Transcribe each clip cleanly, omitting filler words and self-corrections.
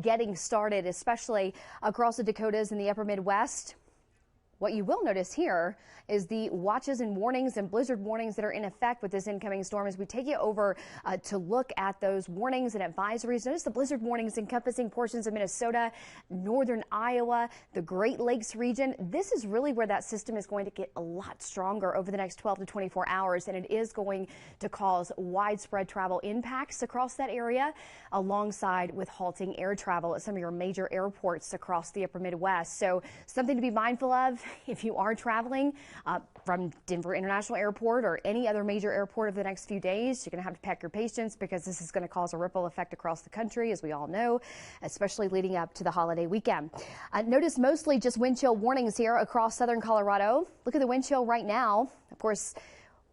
getting started, especially across the Dakotas and the upper Midwest. What you will notice here is the watches and warnings and blizzard warnings that are in effect with this incoming storm. As we take you over to look at those warnings and advisories, notice the blizzard warnings encompassing portions of Minnesota, northern Iowa, the Great Lakes region. This is really where that system is going to get a lot stronger over the next 12 to 24 hours, and it is going to cause widespread travel impacts across that area, alongside with halting air travel at some of your major airports across the upper Midwest. So something to be mindful of if you are traveling from Denver International Airport or any other major airport over the next few days. You're going to have to pack your patience because this is going to cause a ripple effect across the country, as we all know, especially leading up to the holiday weekend. Notice mostly just wind chill warnings here across southern Colorado. Look at the wind chill right now. Of course,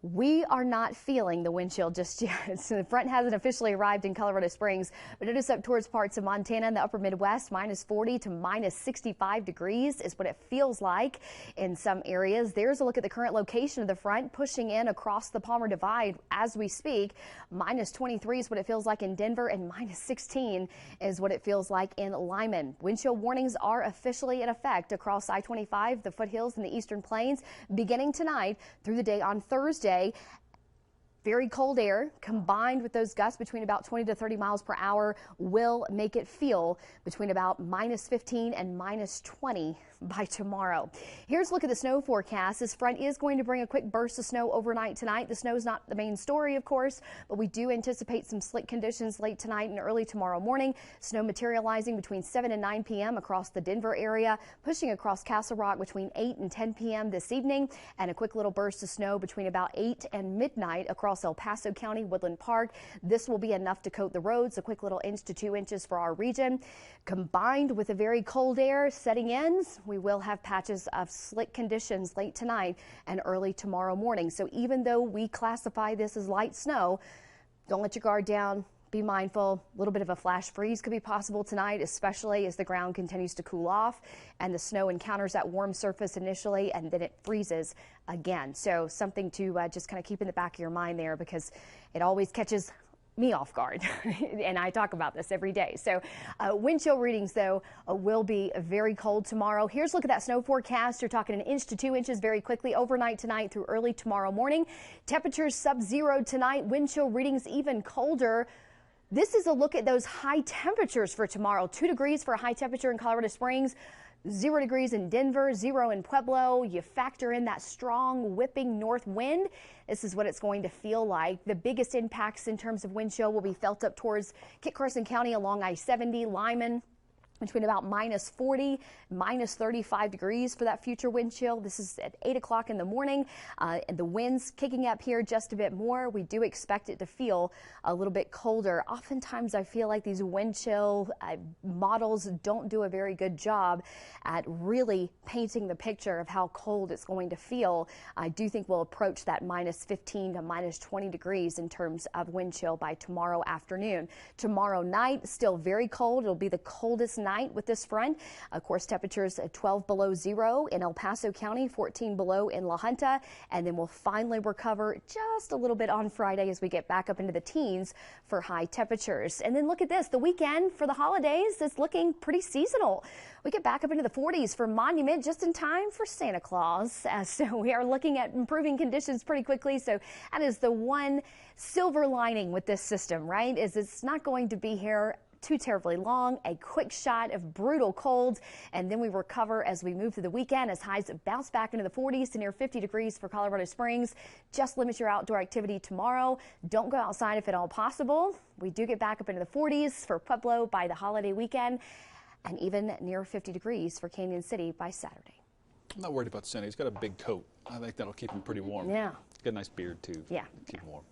we are not feeling the wind chill just yet. So the front hasn't officially arrived in Colorado Springs, but notice up towards parts of Montana and the upper Midwest, minus 40 to minus 65 degrees is what it feels like in some areas. There's a look at the current location of the front, pushing in across the Palmer Divide as we speak. Minus 23 is what it feels like in Denver, and minus 16 is what it feels like in Lyman. Wind chill warnings are officially in effect across I-25, the foothills, and the eastern plains, beginning tonight through the day on Thursday. Very cold air combined with those gusts between about 20 to 30 miles per hour will make it feel between about minus 15 and minus 20 by tomorrow. Here's a look at the snow forecast. This front is going to bring a quick burst of snow overnight tonight. The snow is not the main story, of course, but we do anticipate some slick conditions late tonight and early tomorrow morning. Snow materializing between 7 and 9 p.m. across the Denver area, pushing across Castle Rock between 8 and 10 p.m. this evening, and a quick little burst of snow between about 8 and midnight across El Paso County, Woodland Park. This will be enough to coat the roads, a quick little inch to 2 inches for our region. Combined with a very cold air setting in, we will have patches of slick conditions late tonight and early tomorrow morning. So even though we classify this as light snow, don't let your guard down. Be mindful. A little bit of a flash freeze could be possible tonight, especially as the ground continues to cool off and the snow encounters that warm surface initially and then it freezes again. So something to just kind of keep in the back of your mind there, because it always catches me off guard and I talk about this every day. So wind chill readings, though, will be very cold tomorrow. Here's a look at that snow forecast. You're talking 1 inch to 2 inches very quickly overnight tonight through early tomorrow morning. Temperatures sub-zero tonight. Wind chill readings even colder. This is a look at those high temperatures for tomorrow. 2 degrees for a high temperature in Colorado Springs. 0 degrees in Denver, 0 in Pueblo. You factor in that strong whipping north wind. This is what it's going to feel like. The biggest impacts in terms of wind chill will be felt up towards Kit Carson County along I-70, Lyman, between about minus 40, minus 35 degrees for that future wind chill. This is at 8 o'clock in the morning, and the winds kicking up here just a bit more. We do expect it to feel a little bit colder. Oftentimes I feel like these wind chill models don't do a very good job at really painting the picture of how cold it's going to feel. I do think we'll approach that minus 15 to minus 20 degrees in terms of wind chill by tomorrow afternoon. Tomorrow night, still very cold. It'll be the coldest night with this front. Of course, temperatures at 12 below zero in El Paso County, 14 below in La Junta, and then we'll finally recover just a little bit on Friday as we get back up into the teens for high temperatures. And then look at this, the weekend for the holidays is looking pretty seasonal. We get back up into the 40s for Monument just in time for Santa Claus. So we are looking at improving conditions pretty quickly. So that is the one silver lining with this system, right? Is it's not going to be here too terribly long. A quick shot of brutal cold, and then we recover as we move through the weekend as highs bounce back into the 40s to near 50 degrees for Colorado Springs. Just limit your outdoor activity tomorrow. Don't go outside if at all possible. We do get back up into the 40s for Pueblo by the holiday weekend, and even near 50 degrees for Canyon City by Saturday. I'm not worried about Santa. He's got a big coat. I think that'll keep him pretty warm. Yeah. He's got a nice beard, too. Yeah. Keep him warm.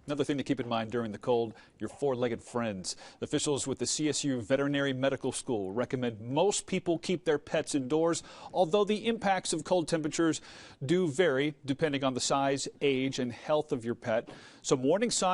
Another thing to keep in mind during the cold, your four-legged friends. Officials with the CSU Veterinary Medical School recommend most people keep their pets indoors, although the impacts of cold temperatures do vary depending on the size, age, and health of your pet. Some warning signs.